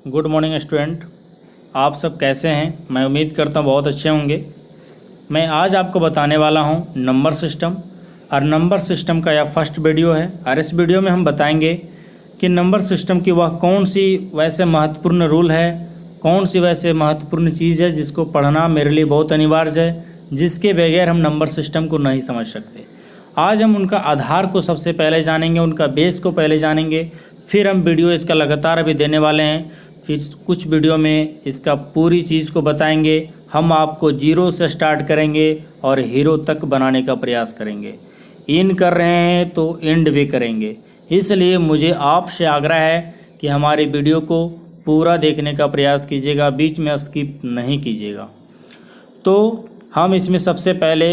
Good morning student. आप सब कैसे हैं? मैं उम्मीद करता हूँ बहुत अच्छे होंगे। मैं आज आपको बताने वाला हूँ नंबर सिस्टम, और नंबर सिस्टम का यह फर्स्ट वीडियो है। और इस वीडियो में हम बताएंगे कि नंबर सिस्टम की वह कौन सी वैसे महत्वपूर्ण रूल है, कौन सी वैसे महत्वपूर्ण चीज़ है जिसको पढ़ना मेरे लिए बहुत अनिवार्य है, जिसके बगैर हम नंबर सिस्टम को नहीं समझ सकते। आज हम उनका आधार को सबसे पहले जानेंगे, उनका बेस को पहले जानेंगे, फिर हम वीडियो इसका लगातार अभी देने वाले हैं। फिर कुछ वीडियो में इसका पूरी चीज़ को बताएंगे। हम आपको जीरो से स्टार्ट करेंगे और हीरो तक बनाने का प्रयास करेंगे। इन कर रहे हैं तो एंड भी करेंगे, इसलिए मुझे आपसे आग्रह है कि हमारे वीडियो को पूरा देखने का प्रयास कीजिएगा, बीच में स्किप नहीं कीजिएगा। तो हम इसमें सबसे पहले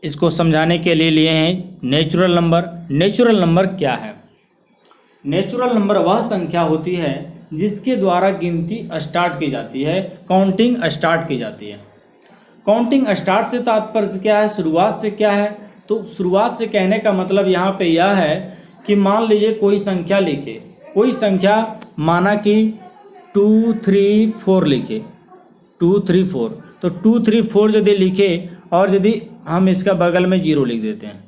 इसको समझाने के लिए लिए हैं नेचुरल नंबर। नेचुरल नंबर क्या है? नेचुरल नंबर वह संख्या होती है जिसके द्वारा गिनती स्टार्ट की जाती है, काउंटिंग स्टार्ट की जाती है। काउंटिंग स्टार्ट से तात्पर्य क्या है, शुरुआत से क्या है? तो शुरुआत से कहने का मतलब यहाँ पे यह है कि मान लीजिए कोई संख्या लिखे, कोई संख्या माना कि 2 3 4 लिखे, 2 3 4। तो 2 3 4 यदि लिखे और यदि हम इसका बगल में जीरो लिख देते हैं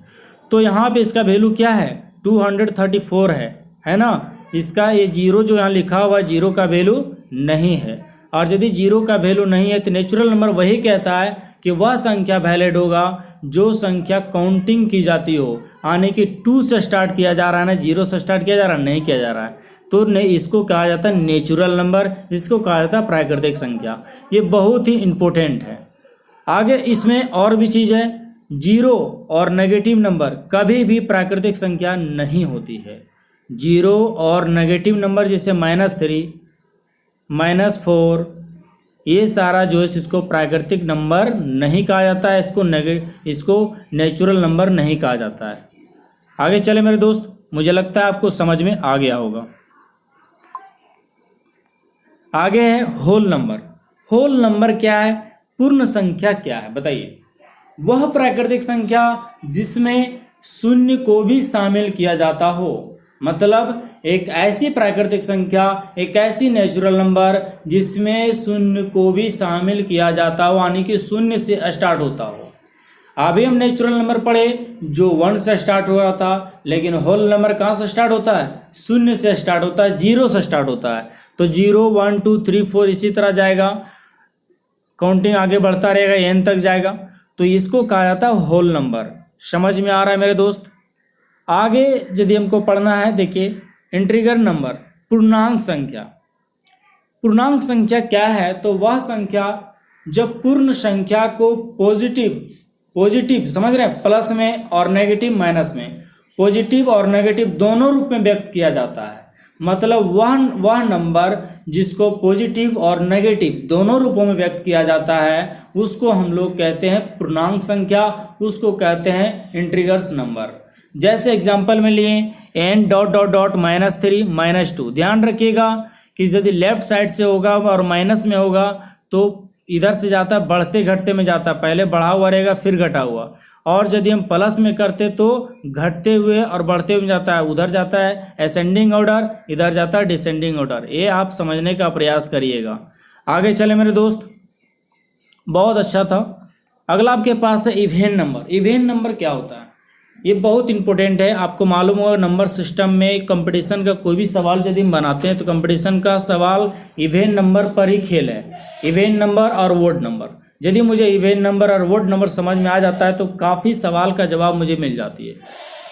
तो यहाँ पे इसका वैल्यू क्या है? 234 है ना। इसका ये जीरो जो यहाँ लिखा हुआ जीरो का वैल्यू नहीं है, और यदि जीरो का वैल्यू नहीं है तो नेचुरल नंबर वही कहता है कि वह संख्या वैलिड होगा जो संख्या काउंटिंग की जाती हो, यानी कि 2 से स्टार्ट किया जा रहा है ना, जीरो से स्टार्ट किया जा रहा है, नहीं किया जा रहा है। तो इसको कहा जाता है नेचुरल नंबर, इसको कहा जाता है प्राकृतिक संख्या। ये बहुत ही इम्पोर्टेंट है। आगे इसमें और भी चीज़ है, जीरो और नेगेटिव नंबर कभी भी प्राकृतिक संख्या नहीं होती है। जीरो और नेगेटिव नंबर जैसे -3 -4 ये सारा जो है इसको प्राकृतिक नंबर नहीं कहा जाता है, इसको नेचुरल नंबर नहीं कहा जाता है। आगे चले मेरे दोस्त, मुझे लगता है आपको समझ में आ गया होगा। आगे है होल नंबर। होल नंबर क्या है? पूर्ण संख्या क्या है बताइए? वह प्राकृतिक संख्या जिसमें शून्य को भी शामिल किया जाता हो, मतलब एक ऐसी प्राकृतिक संख्या, एक ऐसी नेचुरल नंबर जिसमें शून्य को भी शामिल किया जाता हो, यानी कि शून्य से स्टार्ट होता हो। अभी हम नेचुरल नंबर पढ़े जो 1 से स्टार्ट हो रहा था, लेकिन होल नंबर कहाँ से स्टार्ट होता है? शून्य से स्टार्ट होता है, जीरो से स्टार्ट होता है। तो 0 1 2 3 4 इसी तरह जाएगा, काउंटिंग आगे बढ़ता रहेगा, n तक जाएगा। तो इसको कहा जाता है होल नंबर। समझ में आ रहा है मेरे दोस्त? आगे यदि हमको पढ़ना है, देखिए इंटीजर नंबर, पूर्णांक संख्या। पूर्णांक संख्या क्या है? तो वह संख्या जब पूर्ण संख्या को पॉजिटिव समझ रहे हैं, प्लस में और नेगेटिव माइनस में, पॉजिटिव और नेगेटिव दोनों रूप में व्यक्त किया जाता है। मतलब वह नंबर जिसको पॉजिटिव और नेगेटिव दोनों रूपों में व्यक्त किया जाता है उसको हम लोग कहते हैं पूर्णांक संख्या, उसको कहते हैं इंटीजर्स नंबर। जैसे एग्जांपल में लिए n -3 -2। ध्यान रखिएगा कि यदि लेफ्ट साइड से होगा और माइनस में होगा तो इधर से जाता है बढ़ते घटते में जाता है, पहले बढ़ा हुआ रहेगा फिर घटा हुआ, और यदि हम प्लस में करते तो घटते हुए और बढ़ते हुए जाता है, उधर जाता है असेंडिंग ऑर्डर, इधर जाता है डिसेंडिंग ऑर्डर। ये आप समझने का प्रयास करिएगा। आगे चले मेरे दोस्त, बहुत अच्छा था। अगला आपके पास है इवेन नंबर। इवेन नंबर क्या होता है? ये बहुत इंपॉर्टेंट है। आपको मालूम होगा नंबर सिस्टम में कंपटीशन का कोई भी सवाल यदि हम बनाते हैं तो कंपटीशन का सवाल इवेन नंबर पर ही खेल है, इवेन नंबर और वोड नंबर। यदि मुझे इवेन नंबर और वोड नंबर समझ में आ जाता है तो काफ़ी सवाल का जवाब मुझे मिल जाती है।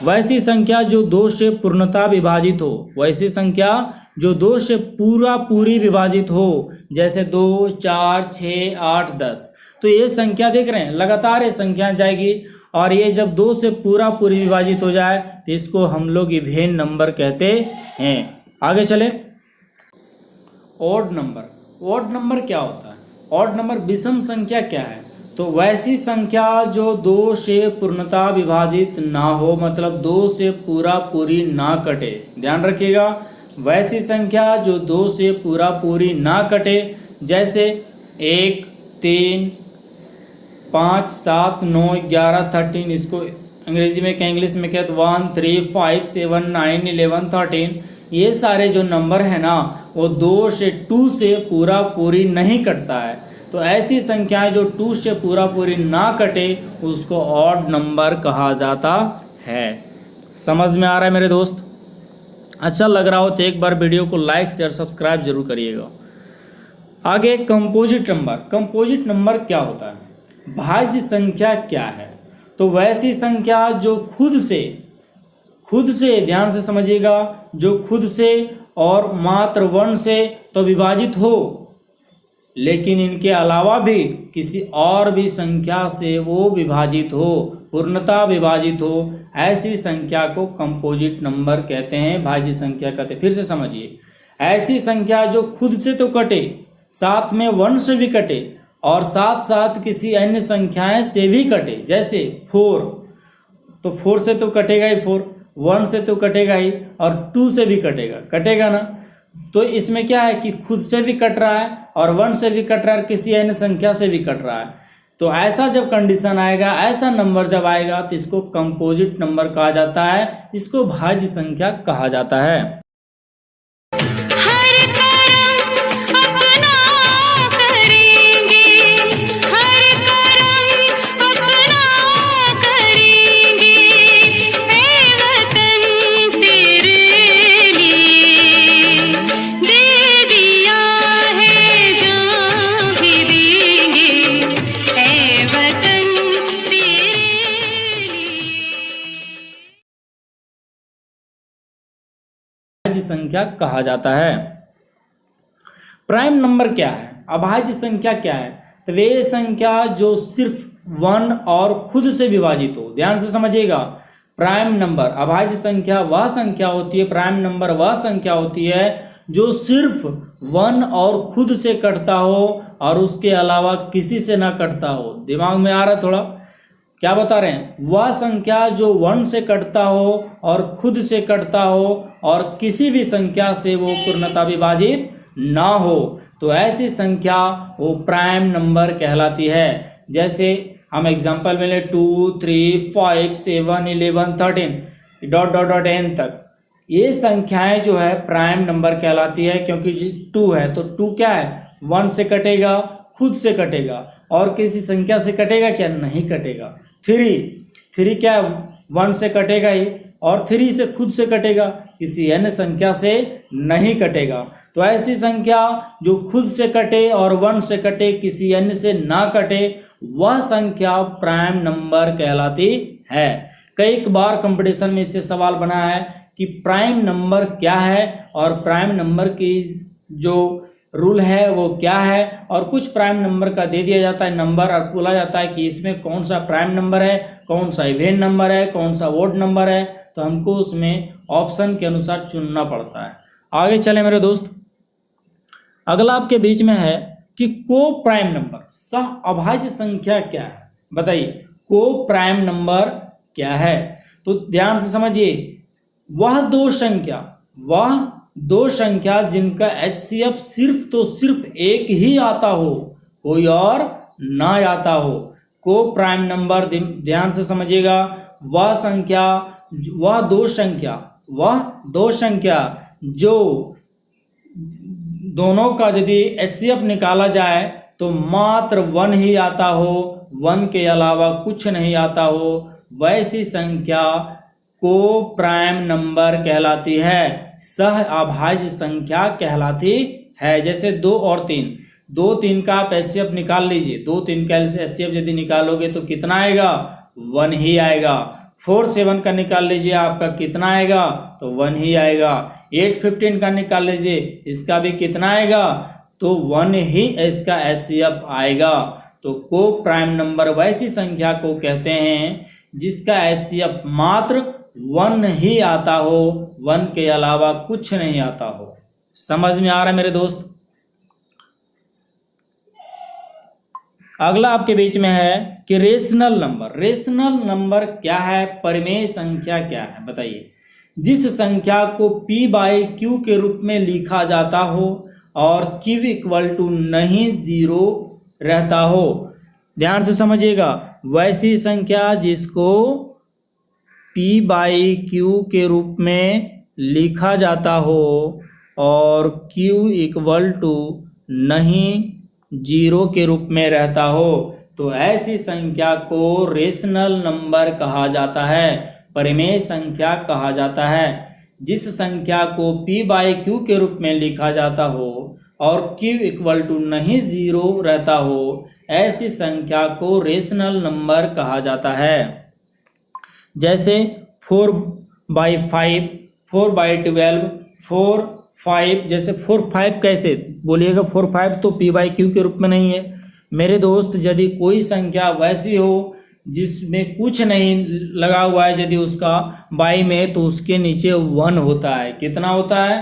वैसी संख्या जो 2 से पूर्णतः विभाजित हो, वैसी संख्या जो 2 से पूरी विभाजित हो, जैसे 2 4 6 8 10। तो ये संख्या देख रहे हैं, लगातार ये संख्या जाएगी, और ये जब 2 से पूरी विभाजित हो जाए तो इसको हम लोग इवेन नंबर कहते हैं। आगे चले, ऑड नंबर। ऑड नंबर क्या होता है? ऑड नंबर विषम संख्या क्या है? तो वैसी संख्या जो 2 से पूर्णतः विभाजित ना हो, मतलब 2 से पूरी ना कटे। ध्यान रखिएगा, वैसी संख्या जो 2 से पूरी ना कटे, जैसे 1 3 5 7 9 11 13। इसको अंग्रेजी में क्या इंग्लिश में क्या? 1 3 5 7 9 11 13। ये सारे जो नंबर है ना वो 2 से 2 से पूरी नहीं कटता है। तो ऐसी संख्याएं जो 2 से पूरी ना कटे उसको ऑड नंबर कहा जाता है। समझ में आ रहा है मेरे दोस्त? अच्छा लग रहा हो तो एक बार वीडियो को लाइक शेयर सब्सक्राइब जरूर करिएगा। आगे कंपोजिट नंबर। कंपोजिट नंबर क्या होता है? भाज्य संख्या क्या है? तो वैसी संख्या जो खुद से ध्यान से समझिएगा, जो खुद से और मात्र 1 से तो विभाजित हो, लेकिन इनके अलावा भी किसी और भी संख्या से वो विभाजित हो, पूर्णतः विभाजित हो, ऐसी संख्या को कंपोजिट नंबर कहते हैं, भाज्य संख्या कहते हैं। फिर से समझिए, ऐसी संख्या जो खुद से तो कटे, साथ में 1 से भी कटे और साथ साथ किसी अन्य संख्याएं से भी कटे। जैसे 4, तो 4 से तो कटेगा ही 4, 1 से तो कटेगा ही और 2 से भी कटेगा ना। तो इसमें क्या है कि खुद से भी कट रहा है और 1 से भी कट रहा है और किसी अन्य संख्या से भी कट रहा है। तो ऐसा जब कंडीशन आएगा, ऐसा नंबर जब आएगा तो इसको कंपोजिट नंबर कहा जाता है, इसको भाज्य संख्या कहा जाता है। अभाज्य संख्या कहा जाता है। प्राइम नंबर क्या है? अभाज्य संख्या क्या है? तो वे संख्या जो सिर्फ 1 और खुद से विभाजित हो। ध्यान से समझिएगा, प्राइम नंबर, अभाज्य संख्या वह संख्या होती है, प्राइम नंबर वह संख्या होती है जो सिर्फ 1 और खुद से कटता हो और उसके अलावा किसी से ना कटता हो। दिमाग में आ रहा थोड़ा? क्या बता रहे हैं? वह संख्या जो 1 से कटता हो और खुद से कटता हो और किसी भी संख्या से वो पूर्णतः विभाजित ना हो, तो ऐसी संख्या वो प्राइम नंबर कहलाती है। जैसे हम एग्जांपल में ले 2, 3, 5, 7, 11, 13 डॉट डॉट डॉट n तक, ये संख्याएं जो है प्राइम नंबर कहलाती है। क्योंकि 2 है तो 2 क्या है? 1 से कटेगा, खुद से कटेगा और किसी संख्या से कटेगा क्या? नहीं कटेगा। 3 क्या है? 1 से कटेगा ही और 3 से खुद से कटेगा, किसी अन्य संख्या से नहीं कटेगा। तो ऐसी संख्या जो खुद से कटे और 1 से कटे, किसी अन्य से ना कटे, वह संख्या प्राइम नंबर कहलाती है। कई बार कंपटीशन में इससे सवाल बना है कि प्राइम नंबर क्या है और प्राइम नंबर की जो रूल है वो क्या है, और कुछ प्राइम नंबर का दे दिया जाता है नंबर और बोला जाता है कि इसमें कौन सा प्राइम नंबर है, कौन सा इवेन नंबर है, कौन सा ओड नंबर है। तो हमको उसमें ऑप्शन के अनुसार चुनना पड़ता है। आगे चले मेरे दोस्त, अगला आपके बीच में है कि को प्राइम नंबर, सह अभाज्य संख्या क्या है? बताइए, को प्राइम नंबर क्या है? तो ध्यान से समझिए, वह दो संख्या जिनका HCF सिर्फ तो सिर्फ एक ही आता हो, कोई और ना आता हो, को प्राइम नंबर। ध्यान से समझिएगा, वह दो संख्या जो दोनों का यदि HCF निकाला जाए तो मात्र 1 ही आता हो, 1 के अलावा कुछ नहीं आता हो, वैसी संख्या को प्राइम नंबर कहलाती है, सह अभाज्य संख्या कहलाती है। जैसे 2 और 3, 2, 3 का आप HCF निकाल लीजिए, 2, 3 का HCF यदि निकालोगे तो कितना आएगा? 1 ही आएगा। 4, 7 का निकाल लीजिए, आपका कितना आएगा? तो 1 ही आएगा। 8, 15 का निकाल लीजिए, इसका भी कितना आएगा? तो 1 ही इसका HCF आएगा। तो को प्राइम नंबर वैसी संख्या को कहते हैं जिसका HCF मात्र 1 ही आता हो, 1 के अलावा कुछ नहीं आता हो। समझ में आ रहा है मेरे दोस्त? अगला आपके बीच में है कि रेशनल नंबर। रेशनल नंबर क्या है? परिमेय संख्या क्या है? बताइए। जिस संख्या को p/q के रूप में लिखा जाता हो और q = नहीं 0 रहता हो। ध्यान से समझिएगा, वैसी संख्या जिसको p/q के रूप में लिखा जाता हो और q इक्वल टू नहीं 0 के रूप में रहता हो तो ऐसी संख्या को रेशनल नंबर कहा जाता है, परिमेय संख्या कहा जाता है। जिस संख्या को p बाई क्यू के रूप में लिखा जाता हो और q इक्वल टू नहीं 0 रहता हो ऐसी संख्या को रेशनल नंबर कहा जाता है। जैसे 4/5, 4/12, 4/5, जैसे 4/5 कैसे बोलिएगा, 4/5 तो p बाई क्यू के रूप में नहीं है मेरे दोस्त। यदि कोई संख्या वैसी हो जिसमें कुछ नहीं लगा हुआ है यदि उसका बाई में, तो उसके नीचे 1 होता है। कितना होता है?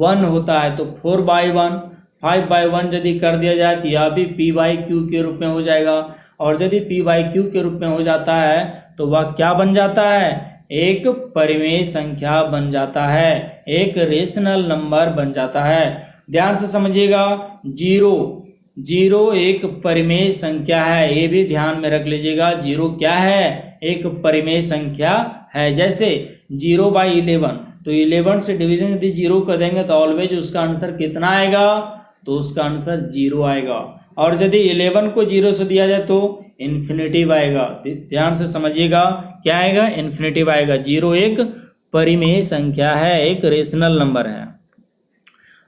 1 होता है। तो 4/1, 5/1 यदि कर दिया जाए तो यह भी p बाई क्यू के रूप में हो जाएगा। और यदि p बाई क्यू के रूप में हो जाता है तो वह क्या बन जाता है? एक परिमेय संख्या बन जाता है, एक रेशनल नंबर बन जाता है। ध्यान से समझिएगा, 0 एक परिमेय संख्या है, ये भी ध्यान में रख लीजिएगा। 0 क्या है? एक परिमेय संख्या है। जैसे 0/11, तो 11 से डिवीजन यदि 0 कर देंगे तो ऑलवेज उसका आंसर कितना आएगा? तो उसका आंसर 0 आएगा। और यदि 11 को 0 से दिया जाए तो इन्फिनेटिव आएगा। ध्यान से समझिएगा, क्या आएगा? इन्फिनेटिव आएगा। 0 एक परिमेय संख्या है, एक रेशनल नंबर है।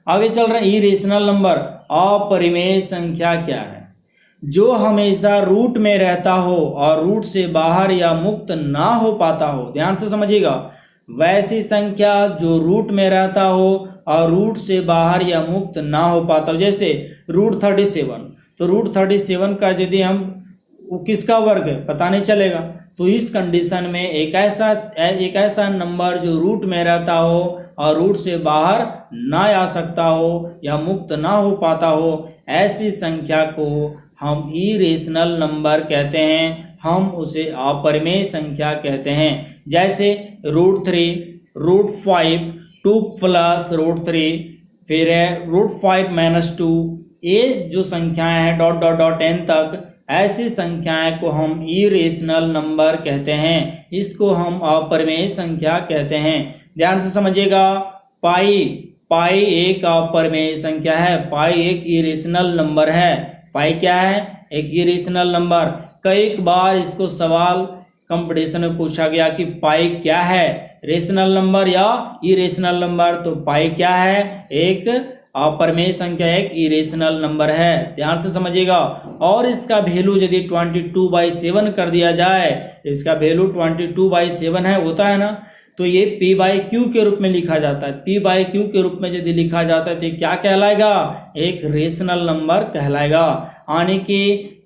आगे चल रहे हैं, इरेशनल नंबर, अपरिमेय संख्या क्या है? जो हमेशा रूट में रहता हो और रूट से बाहर या मुक्त ना हो पाता हो। ध्यान से समझिएगा, वैसी संख्या जो रूट में रहता हो और रूट से बाहर या मुक्त ना हो पाता हो। जैसे √37, तो √37 का यदि हम वो किसका वर्ग है पता नहीं चलेगा। तो इस कंडीशन में एक ऐसा नंबर जो रूट में रहता हो और रूट से बाहर ना आ सकता हो या मुक्त ना हो पाता हो, ऐसी संख्या को हम इरेशनल नंबर कहते हैं, हम उसे अपरिमेय संख्या कहते हैं। जैसे √3, √5, 2 + √3, फिर है √5 - 2, ये जो संख्याएं हैं n तक, ऐसी संख्याएं को हम इरेशनल नंबर कहते हैं, इसको हम अपरिमेय संख्या कहते हैं। ध्यान से समझिएगा, पाई एक अपरिमेय संख्या है, पाई एक इरेशनल नंबर है। पाई क्या है? एक इरेशनल नंबर। कई बार इसको सवाल कंपटीशन में पूछा गया कि पाई क्या है, रेशनल नंबर या इरेशनल नंबर? तो पाई क्या है? एक अपरिमेय संख्या, एक इरेशनल नंबर है। ध्यान से समझिएगा। और इसका वैल्यू यदि 22/7 कर दिया जाए, इसका वैल्यू 22/7 है, होता है ना, तो ये p बाई क्यू के रूप में लिखा जाता है। p बाई क्यू के रूप में यदि लिखा जाता है तो क्या कहलाएगा? एक रेशनल नंबर कहलाएगा। यानी कि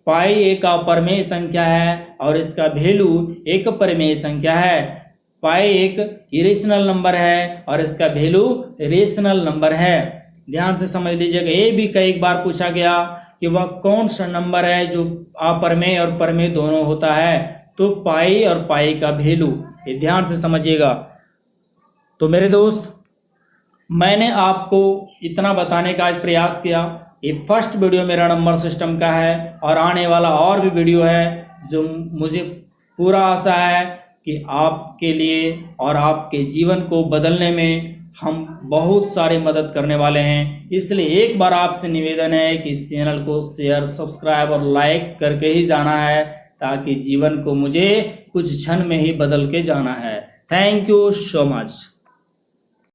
पाई एक अपरिमेय संख्या है और इसका वैल्यू एक परिमेय संख्या है। पाई एक इरेशनल नंबर है और इसका वैल्यू रेशनल नंबर है। ध्यान से समझ लीजिएगा। ये भी कई बार पूछा गया कि वह कौन सा नंबर है जो अपरिमेय और परिमेय दोनों होता है, तो पाई और पाई का वैल्यू, ये ध्यान से समझिएगा। तो मेरे दोस्त, मैंने आपको इतना बताने का आज प्रयास किया। ये फर्स्ट वीडियो मेरा नंबर सिस्टम का है और आने वाला और भी वीडियो है जो मुझे पूरा आशा है कि आपके लिए और आपके जीवन को बदलने में हम बहुत सारी मदद करने वाले हैं। इसलिए एक बार आपसे निवेदन है कि इस चैनल को शेयर, सब्सक्राइब और लाइक करके ही जाना है, ताकि जीवन को मुझे कुछ क्षण में ही बदल के जाना है। Thank you so much.